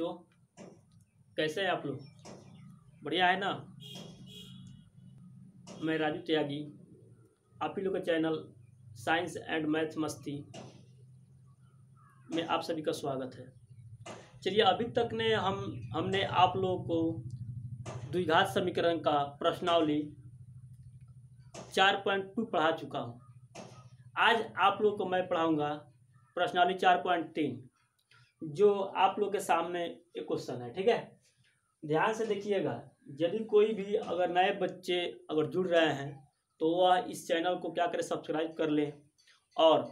बच्चों, कैसे हैं आप लोग? बढ़िया है ना? मैं राजू त्यागी, आप ही लोग का चैनल साइंस एंड मैथ मस्ती में आप सभी का स्वागत है। चलिए, अभी तक ने हमने आप लोगों को द्विघात समीकरण का प्रश्नावली 4.2 पढ़ा चुका हूँ। आज आप लोग को मैं पढ़ाऊँगा प्रश्नावली 4.3, जो आप लोग के सामने एक क्वेश्चन है। ठीक है, ध्यान से देखिएगा। यदि कोई भी अगर नए बच्चे अगर जुड़ रहे हैं तो वह इस चैनल को क्या करें, सब्सक्राइब कर ले और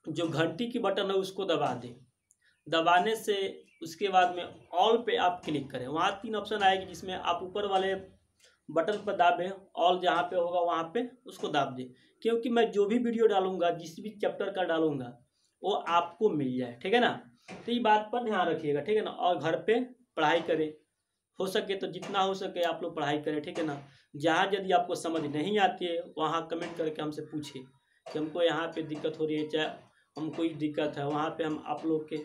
जो घंटी की बटन है उसको दबा दें। दबाने से उसके बाद में ऑल पे आप क्लिक करें। वहाँ 3 ऑप्शन आएगी, जिसमें आप ऊपर वाले बटन पर दाबें, ऑल जहाँ पे होगा वहाँ पे उसको दाब दें, क्योंकि मैं जो भी वीडियो डालूंगा, जिस भी चैप्टर का डालूंगा, वो आपको मिल जाए। ठीक है ना? तो ये बात पर ध्यान रखिएगा। ठीक है ना? और घर पे पढ़ाई करें, हो सके तो जितना हो सके आप लोग पढ़ाई करें। ठीक है ना? जहाँ यदि आपको समझ नहीं आती है वहाँ कमेंट करके हमसे पूछिए कि हमको यहाँ पे दिक्कत हो रही है, चाहे हमको कोई दिक्कत है, वहाँ पे हम आप लोग के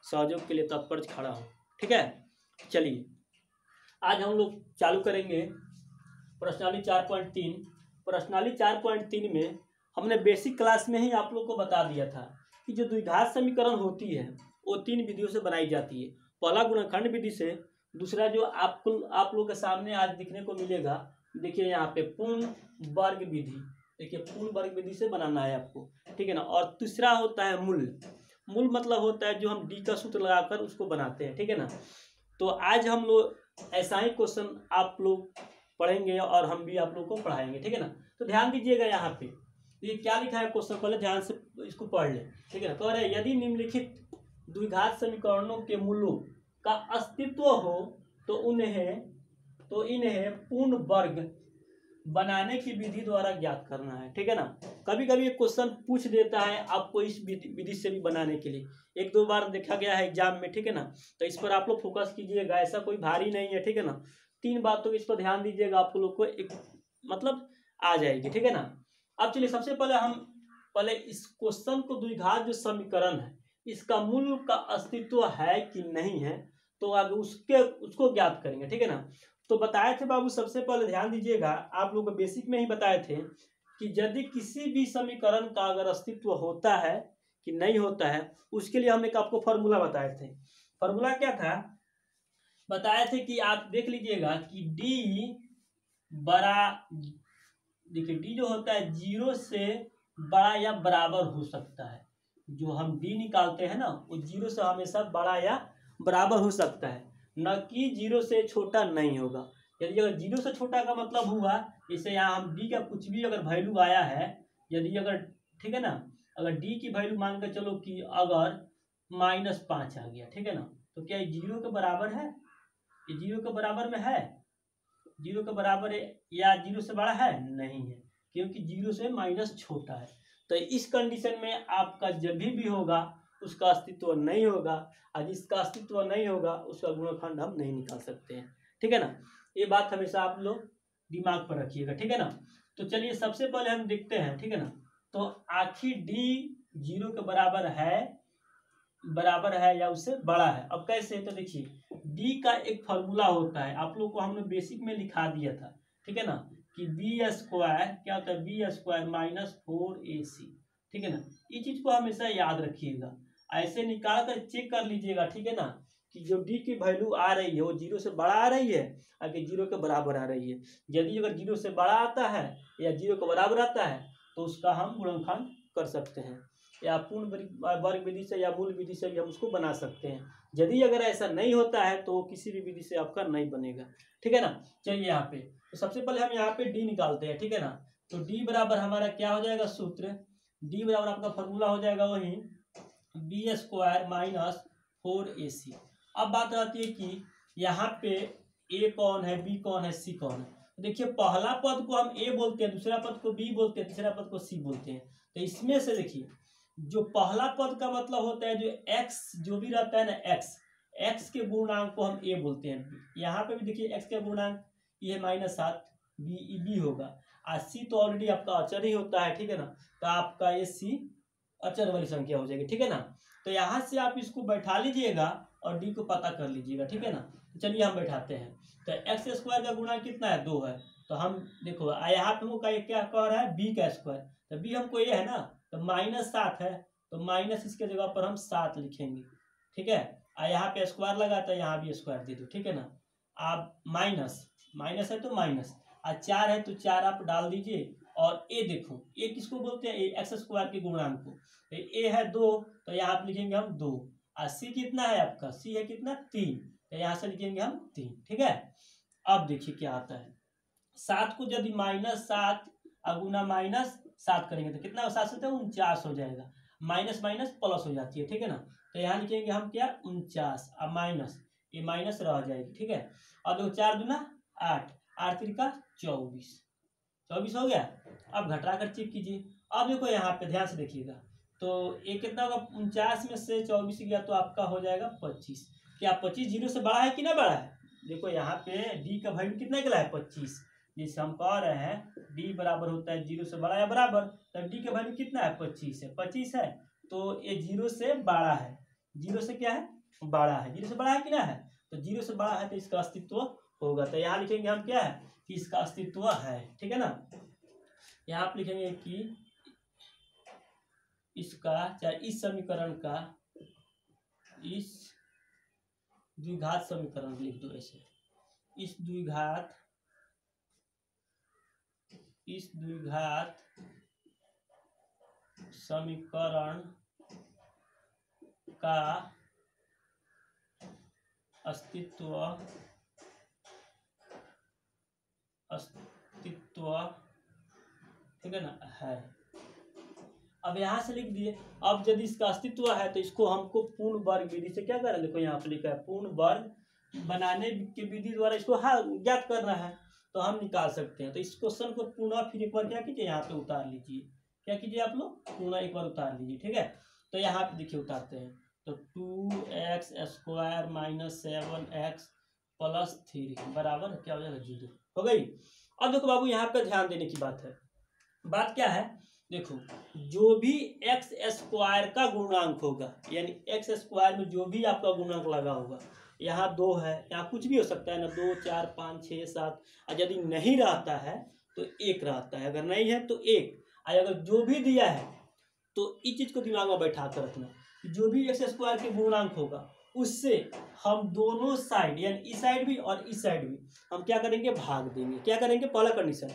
सहयोग के लिए तत्पर खड़ा हूँ। ठीक है, चलिए आज हम लोग चालू करेंगे प्रश्नावली 4.3। प्रश्नावली 4.3 में हमने बेसिक क्लास में ही आप लोग को बता दिया था कि जो द्विघात समीकरण होती है वो 3 विधियों से बनाई जाती है। पहला गुणनखंड विधि से, दूसरा जो आप लोग के सामने आज दिखने को मिलेगा, देखिए यहाँ पे पूर्ण वर्ग विधि। देखिए पूर्ण वर्ग विधि से बनाना है आपको। ठीक है ना? और तीसरा होता है मूल मतलब होता है जो हम डी का सूत्र लगाकर उसको बनाते हैं। ठीक है ना? तो आज हम लोग ऐसा ही क्वेश्चन आप लोग पढ़ेंगे और हम भी आप लोग को पढ़ाएंगे। ठीक है ना? तो ध्यान दीजिएगा, यहाँ पे ये क्या लिखा है क्वेश्चन, पहले ध्यान से इसको पढ़ लें। ठीक है ना? कह रहे हैं यदि निम्नलिखित द्विघात समीकरणों के मूलों का अस्तित्व हो तो इन्हें पूर्ण वर्ग बनाने की विधि द्वारा ज्ञात करना है। ठीक है ना? कभी कभी ये क्वेश्चन पूछ देता है आपको इस विधि से भी बनाने के लिए, 1-2 बार देखा गया है एग्जाम में। ठीक है ना? तो इस पर आप लोग फोकस कीजिएगा, ऐसा कोई भारी नहीं है। ठीक है ना? 3 बातों इस पर ध्यान दीजिएगा, आप लोग को एक मतलब आ जाएगी। ठीक है ना? अब चलिए, सबसे पहले हम इस क्वेश्चन को, द्विघात जो समीकरण है इसका मूल का अस्तित्व है कि नहीं है, तो आगे उसको ज्ञात करेंगे। ठीक है ना? तो बताए थे बाबू, सबसे पहले ध्यान दीजिएगा, आप लोग को बेसिक में ही बताए थे कि यदि किसी भी समीकरण का अगर अस्तित्व होता है कि नहीं होता है, उसके लिए हम एक आपको फॉर्मूला बताए थे। फॉर्मूला क्या था? बताए थे कि आप देख लीजिएगा कि डी बड़ा, देखिए डी जो होता है 0 से बड़ा या बराबर हो सकता है। जो हम डी निकालते हैं ना, वो 0 से हमेशा बड़ा या बराबर हो सकता है, न कि 0 से छोटा नहीं होगा। यदि अगर 0 से छोटा का मतलब हुआ, जैसे यहाँ हम डी का कुछ भी अगर वैल्यू आया है, यदि अगर, ठीक है ना, अगर डी की वैल्यू मान कर चलो कि अगर -5 आ गया, ठीक है ना, तो क्या ये 0 के बराबर है? ये 0 के बराबर में है? 0 के बराबर है या 0 से बड़ा है? नहीं है, क्योंकि 0 से माइनस छोटा है। तो इस कंडीशन में आपका जब भी होगा उसका अस्तित्व नहीं होगा, और जिसका अस्तित्व नहीं होगा उसका गुणनखंड हम नहीं निकाल सकते हैं। ठीक है ना? ये बात हमेशा आप लोग दिमाग पर रखिएगा। ठीक है ना? तो चलिए सबसे पहले हम देखते हैं। ठीक है ना? तो आखिर डी 0 के बराबर है या उससे बड़ा है। अब कैसे? तो देखिए डी का एक फॉर्मूला होता है, आप लोग को हमने बेसिक में लिखा दिया था। ठीक है ना? कि बी स्क्वायर क्या होता है? B square -4ac। ठीक है ना? ये चीज को हमेशा याद रखिएगा, ऐसे निकाल कर चेक कर लीजिएगा। ठीक है ना? कि जो डी की वैल्यू आ रही है वो 0 से बड़ा आ रही है और 0 के बराबर आ रही है। यदि अगर 0 से बड़ा आता है या 0 के बराबर आता है तो उसका हम गुणनखंड कर सकते हैं, या पूर्ण वर्ग विधि से या मूल विधि से भी हम उसको बना सकते हैं। यदि अगर ऐसा नहीं होता है तो किसी भी विधि से आपका नहीं बनेगा। ठीक है ना? चलिए यहाँ पे तो सबसे पहले हम यहाँ पे डी निकालते हैं। ठीक है ना? तो डी बराबर हमारा क्या हो जाएगा सूत्र? डी बराबर आपका फॉर्मूला हो जाएगा वही बी स्क्वायर -4ac। अब बात आती है कि यहाँ पे ए कौन है, बी कौन है, सी कौन है। देखिए पहला पद को हम ए बोलते हैं, दूसरा पद को बी बोलते हैं, तीसरा पद को सी बोलते हैं। तो इसमें से देखिए जो पहला पद का मतलब होता है जो एक्स जो भी रहता है ना, एक्स के पूर्णांक को हम ए बोलते हैं। यहाँ पे भी देखिए एक्स का पूर्णांक ये -7 बी होगा, और सी तो ऑलरेडी आपका अचर ही होता है। ठीक है ना? तो आपका ये सी अचर वाली संख्या हो जाएगी। ठीक है ना? तो यहाँ से आप इसको बैठा लीजिएगा और डी को पता कर लीजिएगा, ठीक है ना। तो चलिए हम बैठाते हैं। तो एक्स स्क्वायर का गुणा कितना है, 2 है। तो हम देखो यहाँ पे हमको क्या कह रहा है, बी का स्क्वायर। तो बी हमको ये है ना, तो -7 है, तो माइनस इसके जगह पर हम 7 लिखेंगे, ठीक है। यहाँ पे स्क्वायर लगा तो यहाँ भी स्क्वायर दे दो, ठीक है ना। आप माइनस है तो माइनस, और 4 है तो 4 आप डाल दीजिए। और ए देखो, ए किसको बोलते हैं, एक्स स्क्वायर के गुणांक को। तो ए है 2, तो यहाँ आप लिखेंगे हम 2। और सी कितना है आपका, सी है कितना 3, तो यहाँ से लिखेंगे हम 3, ठीक है। अब देखिए क्या आता है, 7 को यदि -7 गुना -7 करेंगे तो कितना 7 से 49 हो जाएगा। माइनस माइनस प्लस हो जाती है, ठीक है ना। तो यहाँ लिखेंगे हम क्या, 49, अब माइनस, ये माइनस रह जाएगी, ठीक है। और देखो 4 दूना 8, 8 3 24 हो गया। अब घटा कर चेक कीजिए। अब देखो यहाँ पे ध्यान से देखिएगा, तो ये कितना होगा, 49 में से 24 गया तो आपका हो जाएगा 25। क्या 25 जीरो से बड़ा है कि ना बड़ा है। देखो यहाँ पे डी का वैल्यू कितना निकला है, 25। जिससे हम कह रहे हैं डी बराबर होता है 0 से बड़ा या बराबर। तब डी का वैल्यू कितना है, 25 है। 25 है तो ये 0 से बड़ा है, 0 से क्या है, बड़ा है। 0 से बड़ा है कि ना है, तो 0 से बड़ा है तो इसका अस्तित्व होगा। तो यहाँ लिखेंगे हम क्या है, कि इसका अस्तित्व है, ठीक है ना। यहाँ आप लिखेंगे कि इसका, चाहे इस समीकरण का, इस द्विघात समीकरण लिख दो ऐसे, इस द्विघात समीकरण का अस्तित्व ठीक है ना, है। अब यहाँ से लिख दिए। अब यदि इसका अस्तित्व है तो इसको हमको पूर्ण वर्ग विधि से क्या करना है, देखो यहाँ पे लिखा है पूर्ण वर्ग बनाने की विधि द्वारा इसको ज्ञात करना है, तो हम निकाल सकते हैं। तो इस क्वेश्चन को पुनः फिर एक बार क्या कीजिए, यहाँ पे उतार लीजिए। क्या कीजिए आप लोग, पुनः एक बार उतार लीजिए, ठीक है। तो यहाँ पे देखिए उतारते हैं, तो 2x square minus 7x plus 3 बराबर क्या हो जाएगा, 0 हो गई। अब देखो बाबू यहाँ पे ध्यान देने की बात है। बात क्या है, देखो जो भी एक्स स्क्वायर का गुणांक होगा, यानी एक्स स्क्वायर में जो भी आपका गुणांक लगा होगा, यहाँ 2 है, यहाँ कुछ भी हो सकता है ना, 2 4 5 6 7, और यदि नहीं रहता है तो 1 रहता है, अगर नहीं है तो 1, और अगर जो भी दिया है तो इस चीज को दिमाग में बैठा कर रखना, जो भी एक्स स्क्वायर के गुणांक होगा उससे हम दोनों साइड, यानी इस साइड भी और इस साइड भी हम क्या करेंगे, भाग देंगे। क्या करेंगे, पहला कंडीशन,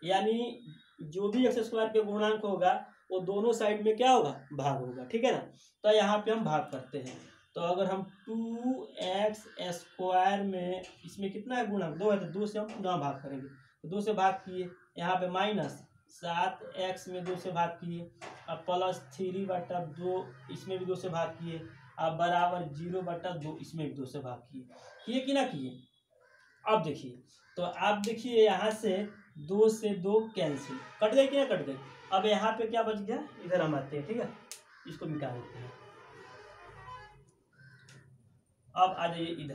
यानी जो भी एक्स स्क्वायर के गुणांक होगा वो दोनों साइड में क्या होगा, भाग होगा, ठीक है ना। तो यहाँ पे हम भाग करते हैं। तो अगर हम 2x स्क्वायर में, इसमें कितना है गुणांक, 2 है, तो 2 से हम पुनः भाग करेंगे। तो 2 से भाग किए, यहाँ पे -7x में 2 से भाग किए, अब +3/2 इसमें भी 2 से भाग किए, अब बराबर 0/2 इसमें भी 2 से भाग किए कि ना किए। अब देखिए, तो आप देखिए यहाँ से 2 से 2 कैंसिल, कट गई कि ना कट गई। अब यहाँ पे क्या बच गया, इधर हम आते हैं, ठीक है, इसको मिटा देते हैं। अब आ जाइए इधर,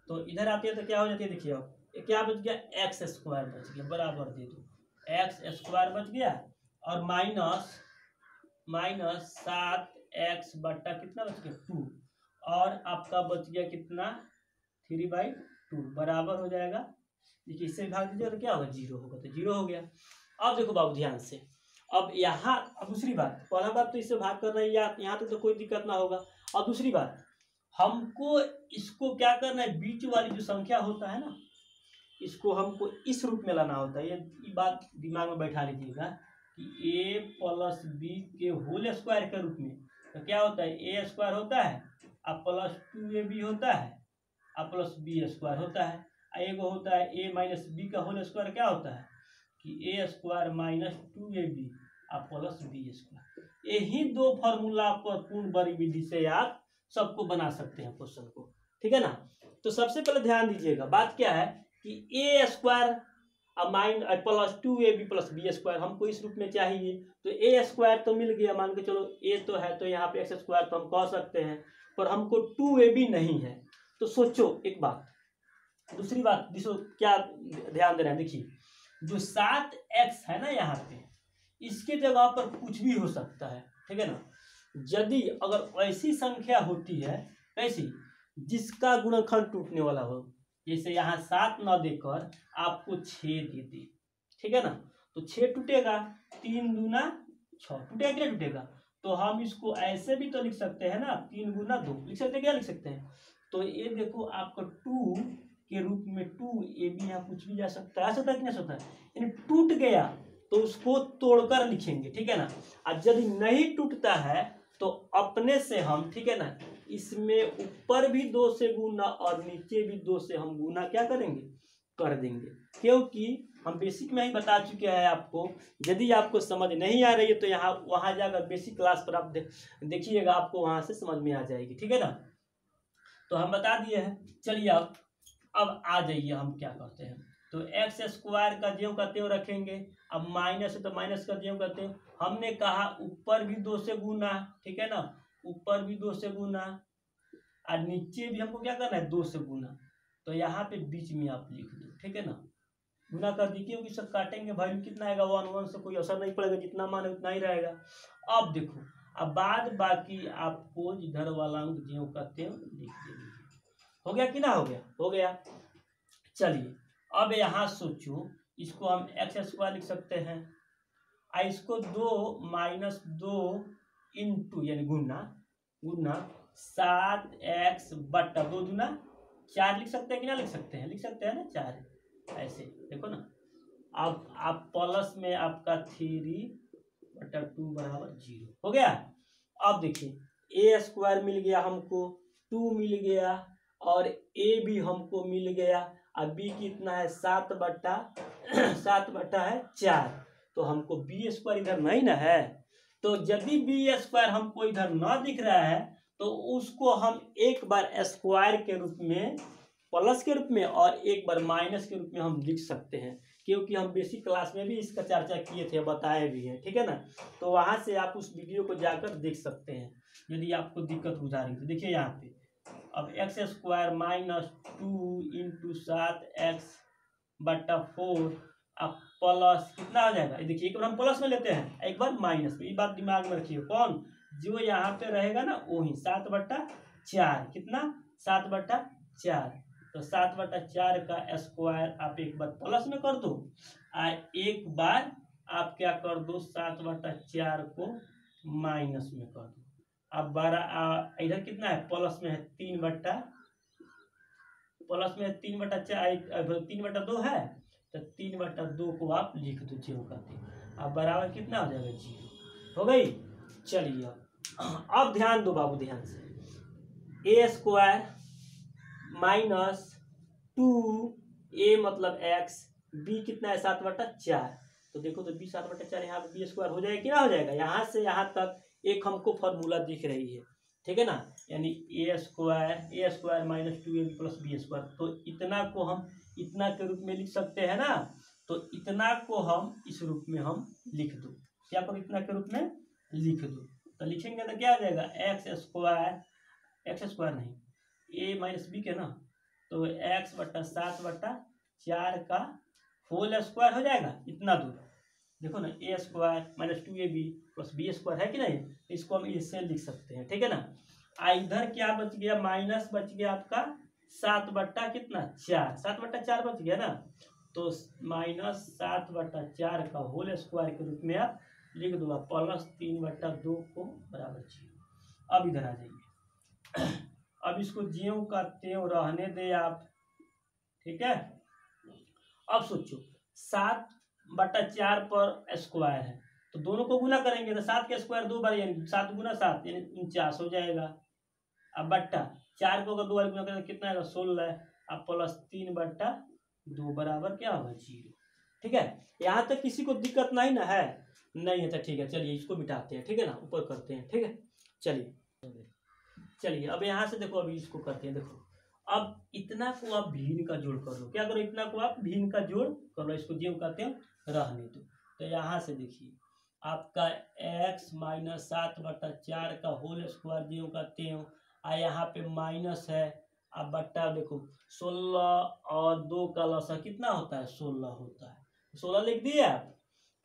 तो इधर आते हैं तो क्या हो जाती है, देखिए अब क्या बच गया, एक्स स्क्वायर बच गया, बराबर दे दो, एक्स स्क्वायर बच गया, और माइनस 7x बट्टा कितना बच गया, 2, और आपका बच गया कितना, 3/2 बराबर हो जाएगा। देखिए इससे भाग दीजिए तो क्या होगा, 0 होगा, तो 0 हो गया। अब देखो बाबू ध्यान से, अब यहाँ, अब दूसरी बात, पहला बात तो इससे भाग करना है, यहाँ तक तो कोई दिक्कत ना होगा। और दूसरी बात, हमको इसको क्या करना है, बीच वाली जो संख्या होता है ना, इसको हमको इस रूप में लाना होता है। ये बात दिमाग में बैठा लीजिएगा कि a + b के होल स्क्वायर के रूप में, तो क्या होता है, a स्क्वायर होता है, अब +2ab होता है, अब +b स्क्वायर होता है, एक होता है a - b का होल स्क्वायर, क्या होता है कि a स्क्वायर - 2ab अब +b स्क्वायर। यही 2 फॉर्मूला पर पूर्ण वर्ग विधि से आप सबको बना सकते हैं क्वेश्चन को, ठीक है ना। तो सबसे पहले ध्यान दीजिएगा, बात क्या है कि a square +2ab + b square हमको इस रूप में चाहिए। तो a स्क्वायर तो मिल गया, मान के चलो a तो है, तो यहाँ पे x स्क्वायर तो हम कह सकते हैं, पर हमको 2ab नहीं है। तो सोचो एक बात, दूसरी बात जिसको क्या ध्यान दे रहे हैं, देखिए जो 7x है ना यहाँ पे, इसके जगह पर कुछ भी हो सकता है, ठीक है ना। यदि अगर ऐसी संख्या होती है, कैसी, जिसका गुणनखंड टूटने वाला हो, जैसे यहाँ 7 न देकर आपको 6 दे दे, ठीक है ना, तो 6 टूटेगा, 3 दूना 6 टूटेगा, क्या टूटेगा, तो हम इसको ऐसे भी तो लिख सकते हैं ना, 3 गुना 2 लिख सकते हैं, क्या लिख सकते हैं, तो ये देखो आपका 2 के रूप में 2 ये भी यहाँ कुछ भी जा सकता है, आ सकता है कि नहीं सकता है, यानी टूट गया तो उसको तोड़कर लिखेंगे, ठीक है ना। अब यदि नहीं टूटता है तो अपने से हम, ठीक है ना, इसमें ऊपर भी 2 से गुना और नीचे भी 2 से हम गुना क्या करेंगे, कर देंगे, क्योंकि हम बेसिक में ही बता चुके हैं आपको। यदि आपको समझ नहीं आ रही है तो यहाँ वहाँ जाकर बेसिक क्लास पर आप देखिएगा, आपको वहाँ से समझ में आ जाएगी, ठीक है ना। तो हम बता दिए हैं, चलिए अब आ जाइए, हम क्या करते हैं, तो एक्स स्क्वायर का ज्यों का त्यों रखेंगे, अब माइनस है तो माइनस का ज्यों का त्यों, हमने कहा ऊपर भी 2 से गुना, ठीक है ना, ऊपर भी 2 से गुना और नीचे भी हमको क्या करना है, 2 से गुना, तो यहाँ पे बीच में आप लिख दो, ठीक है ना, गुना कर दी, क्योंकि सब काटेंगे, वैल्यू कितना आएगा 1 1 से कोई असर नहीं पड़ेगा, जितना मान है उतना ही रहेगा। अब देखो, अब बाद बाकी आपको इधर वाला अंक ज्यों का त्यों लिख देंगे, हो गया कि ना, हो गया, हो गया। चलिए अब यहाँ सोचो, इसको हम एक्स स्क्वायर लिख सकते हैं, इसको 2 माइनस 2 इंटू यानी गुना गुना 7x बटा 2 दूना 4 लिख सकते हैं कि ना लिख सकते हैं, लिख सकते हैं ना 4, ऐसे देखो ना। अब आप प्लस में आपका 3/2 बराबर 0 हो गया। अब देखिए ए स्क्वायर मिल गया हमको, 2 मिल गया और ए भी हमको मिल गया, अब बी कितना है 7/4, तो हमको बी स्क्वायर इधर नहीं ना है, तो यदि बी स्क्वायर हमको इधर ना दिख रहा है तो उसको हम एक बार स्क्वायर के रूप में, प्लस के रूप में और एक बार माइनस के रूप में हम लिख सकते हैं, क्योंकि हम बेसिक क्लास में भी इसका चर्चा किए थे, बताए भी हैं, ठीक है ना। तो वहां से आप उस वीडियो को जाकर देख सकते हैं यदि आपको दिक्कत हो जा रही तो। देखिए यहाँ पे अब x square minus 2 into 7x/4 अब प्लस कितना हो जाएगा, देखिए एक बार हम प्लस में लेते हैं, एक बार माइनस में, ये बात दिमाग में रखिए, कौन जो यहाँ पे रहेगा ना वही 7/4, कितना 7/4, तो 7/4 का स्क्वायर आप एक बार प्लस में कर दो एक बार आप क्या कर दो 7/4 को माइनस में कर दो। अब 12 इधर कितना है, प्लस में है 3/4 3/2 है, तो 3/2 को आप लिख दो जीरो करके, अब बराबर कितना हो जाएगा 0, हो गई। चलिए अब ध्यान दो बाबू, ध्यान से, ए स्क्वायर माइनस 2a मतलब x, b कितना है 7/4, तो देखो तो b 7/4 यहाँ पे b स्क्वायर हो जाएगा कि ना हो जाएगा, यहाँ से यहाँ तक एक हमको फॉर्मूला दिख रही है, ठीक है ना, यानी A square minus 2ab plus B square, तो इतना को हम इतना के रूप में लिख सकते हैं ना, तो इतना को हम इस रूप में हम लिख दो, क्या करो इतना के रूप में लिख दो, तो लिखेंगे तो क्या हो जाएगा एक्स स्क्वायर नहीं ए माइनस बी के ना, तो x/7/4 का होल स्क्वायर हो जाएगा, इतना दूर देखो ना, A square minus 2ab plus B square है कि नहीं, इसको हम इससे लिख सकते हैं, ठीक है ना। इधर क्या बच गया, माइनस बच गया आपका 7/4 बच गया ना, तो माइनस 7/4 का होल स्क्वायर के रूप में आप लिख दो, प्लस 3/2 को बराबर 0। अब इधर आ जाइए, अब इसको ज्यों का त्यों रहने दे आप, ठीक है। अब सोचो 7/4 पर स्क्वायर है, तो दोनों को गुना करेंगे तो 7 का स्क्वायर 2 बार, यानी 7 गुना 7 यानी 49 हो जाएगा। अब बट्टा 4 को अगर 2 बार गुना करेंगे कितना आएगा 16, अब प्लस 3/2 बराबर क्या होगा 0, ठीक है। यहाँ तक किसी को दिक्कत नहीं ना है, नहीं है तो ठीक है, चलिए इसको मिटाते हैं, ठीक है ना, ऊपर करते हैं, ठीक है। चलिए अब यहाँ से देखो, अभी इसको करते हैं, देखो अब इतना को आप भिन्न का जोड़ कर लो, क्या करो इतना को आप भिन्न का जोड़ कर लो, इसको ज्यों कहते हैं रहने दो, तो यहाँ से देखिए आपका x माइनस 7/4 का होल स्क्वायर ज्यों कहते हैं, यहाँ पे माइनस है, अब बट्टा देखो 16 और 2 का लसा कितना होता है 16 होता है, 16 लिख दिए आप।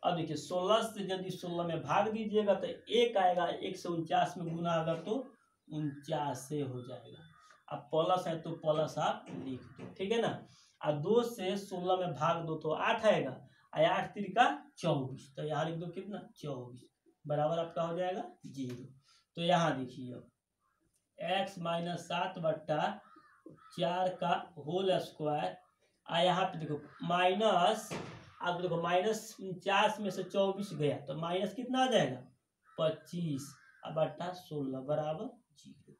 अब देखिए 16 से यदि 16 में भाग दीजिएगा तो 1 आएगा, 1 से 49 में गुना अगर तो 49 से हो जाएगा। अब प्लस है तो प्लस आप लिख दो, ठीक है ना। और 2 से 16 में भाग दो तो 8 आएगा, 8 3 का 24, तो यहाँ लिख दो कितना 24 बराबर आपका हो जाएगा 0। तो यहाँ देखिए अब x माइनस 7/4 का होल स्क्वायर, और यहाँ पे देखो माइनस, अब देखो माइनस 49 में से 24 गया तो माइनस कितना आ जाएगा 25/16 बराबर 0।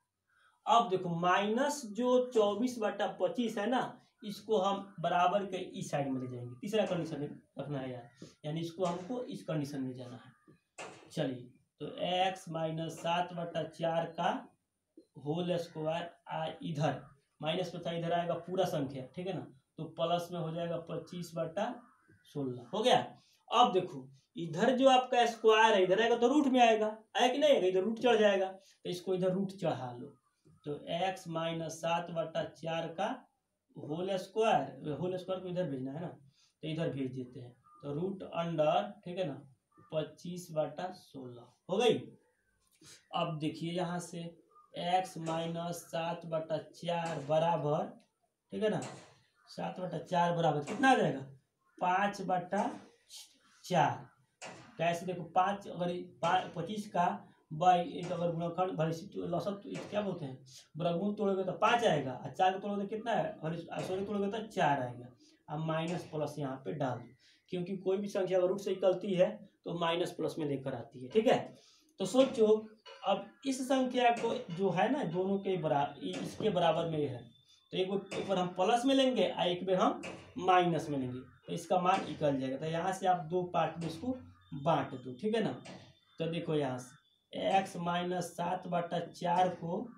अब देखो माइनस जो 24/25 है ना, इसको हम बराबर के इस साइड में ले जाएंगे, तीसरा कंडीशन में रखना है यार, यानी इसको हमको इस कंडीशन में जाना है। चलिए तो x माइनस 7/4 का होल स्क्वायर, इधर माइनस में था, इधर आएगा पूरा संख्या, ठीक है ना, तो प्लस में हो जाएगा 25/16 हो गया। अब देखो इधर जो आपका स्क्वायर है इधर आएगा तो रूट में आएगा कि नहीं आएगा, इधर रूट चढ़ जाएगा, तो इसको इधर रूट चढ़ा लो। तो x माइनस 7/4 का होल स्क्वायर को इधर भेजना है ना, तो इधर भेज देते हैं, तो रूट अंडर, ठीक है ना, 25/16 हो गई। अब देखिए यहाँ से x माइनस 7/4 बराबर, ठीक है ना, 7/4 बराबर कितना आ जाएगा 5/4। कैसे देखो 5 अगर 25 का बाई अगर गुणनखंड लसत क्या बोलते हैं वर्गमूल तोड़ोगे तो 5 आएगा, और 4 को तोड़ोगे तो कितना है, सॉरी तोड़ोगे तो 4 आएगा। अब माइनस प्लस यहाँ पे डाल दो, क्योंकि कोई भी संख्या अगर रूट से निकलती है तो माइनस प्लस में लेकर आती है, ठीक है। तो सोचो अब इस संख्या को जो है ना दोनों के बराबर, इसके बराबर में है, तो एक बार हम प्लस में लेंगे और एक बार हम माइनस में लेंगे, तो इसका मान निकल जाएगा। तो यहाँ से आप 2 पार्ट में इसको बांट दो, ठीक है ना। तो देखो यहाँ से x माइनस 7/4 को,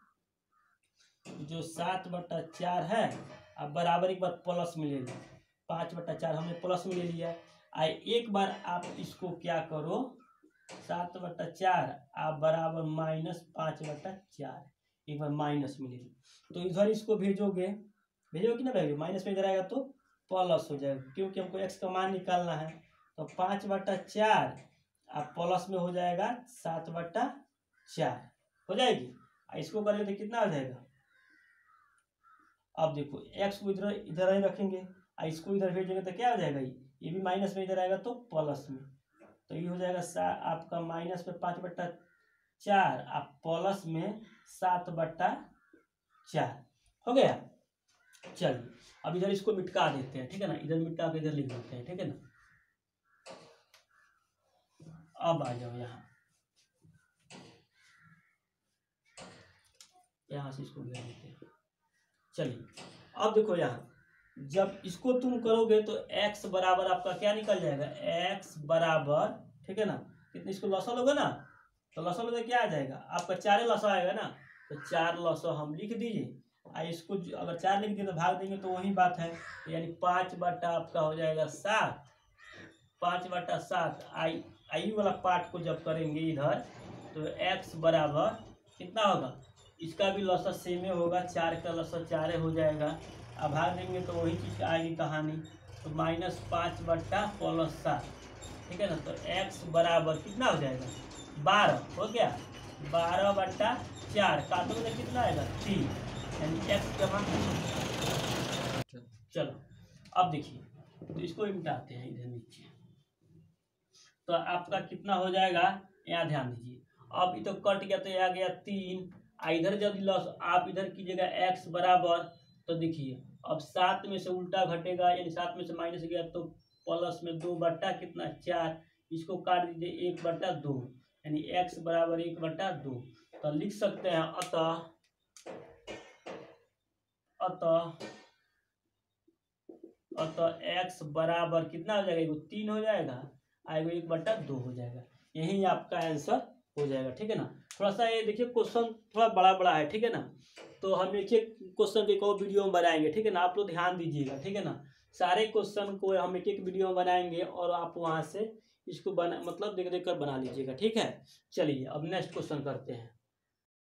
जो 7/4 है, अब बराबर एक बार प्लस में ले लो, 5/4 हमने प्लस में ले लिया। एक बार आप इसको क्या करो 7/4 आप बराबर माइनस 5/4 एक बार माइनस में ले लो, तो इधर इसको भेजोगे कि ना भेजोगे, माइनस में इधर आएगा तो प्लस हो जाएगा, क्योंकि हमको x का मान निकालना है। तो 5/4 आप प्लस में हो जाएगा 7/4 हो जाएगी, इसको करेंगे तो कितना हो जाएगा। अब देखो x को इधर ही रखेंगे, इसको इधर भेजेंगे तो क्या हो जाएगा, ये भी माइनस में इधर आएगा तो प्लस में, तो ये हो जाएगा आपका माइनस में 5/4 आप प्लस में 7/4 हो गया। चलिए अब इधर इसको मिटका देते हैं, ठीक है ना, इधर मिटा के इधर लिख देते हैं, ठीक है ना। अब आ जाओ यहाँ से इसको गिरा देते हैं। चलिए अब देखो यहाँ जब इसको तुम करोगे तो x बराबर आपका क्या निकल जाएगा, x बराबर, ठीक है ना, कितने इसको लसा लोगे ना, तो लसा लोगे क्या आ जाएगा आपका 4 लसा आएगा ना, तो 4 लसा हम लिख दीजिए, इसको अगर 4 लिख दिए तो भाग देंगे तो वही बात है, तो यानी 5 आपका हो जाएगा 7, 5/7 आई वाला पार्ट को जब करेंगे इधर तो x बराबर कितना होगा, इसका भी लसा सेम होगा, 4 का लसा 4 हो जाएगा, अब भाग देंगे तो वही चीज़ आएगी कहानी, तो -5/+7, ठीक है ना। तो x बराबर कितना हो जाएगा 12 हो गया, 12/4 काटोगे तो कितना आएगा 3, यानी x का मान। चलो अब देखिए तो इसको मिटाते हैं इधर नीचे, तो आपका कितना हो जाएगा, यहाँ ध्यान दीजिए, अब ये तो कट गया तो यहाँ गया 3, इधर जब लॉस आप इधर कीजिएगा x बराबर, तो देखिए अब 7 में से उल्टा घटेगा, यानी 7 में से माइनस गया तो प्लस में 2 बट्टा कितना 4, इसको काट दीजिए 1/2, यानी x बराबर 1/2, तो लिख सकते हैं अतः x बराबर कितना हो जाएगा, 3 हो जाएगा, आएगा 1/2 हो जाएगा, यही आपका आंसर हो जाएगा, ठीक है ना। थोड़ा सा ये देखिए क्वेश्चन थोड़ा बड़ा है, ठीक है ना, तो हम एक एक क्वेश्चन के एक और वीडियो में बनाएंगे, ठीक है ना, आप लोग ध्यान दीजिएगा, ठीक है ना। सारे क्वेश्चन को हम एक एक वीडियो में बनाएंगे और आप वहाँ से इसको मतलब देख कर बना लीजिएगा, ठीक है। चलिए अब नेक्स्ट क्वेश्चन करते हैं।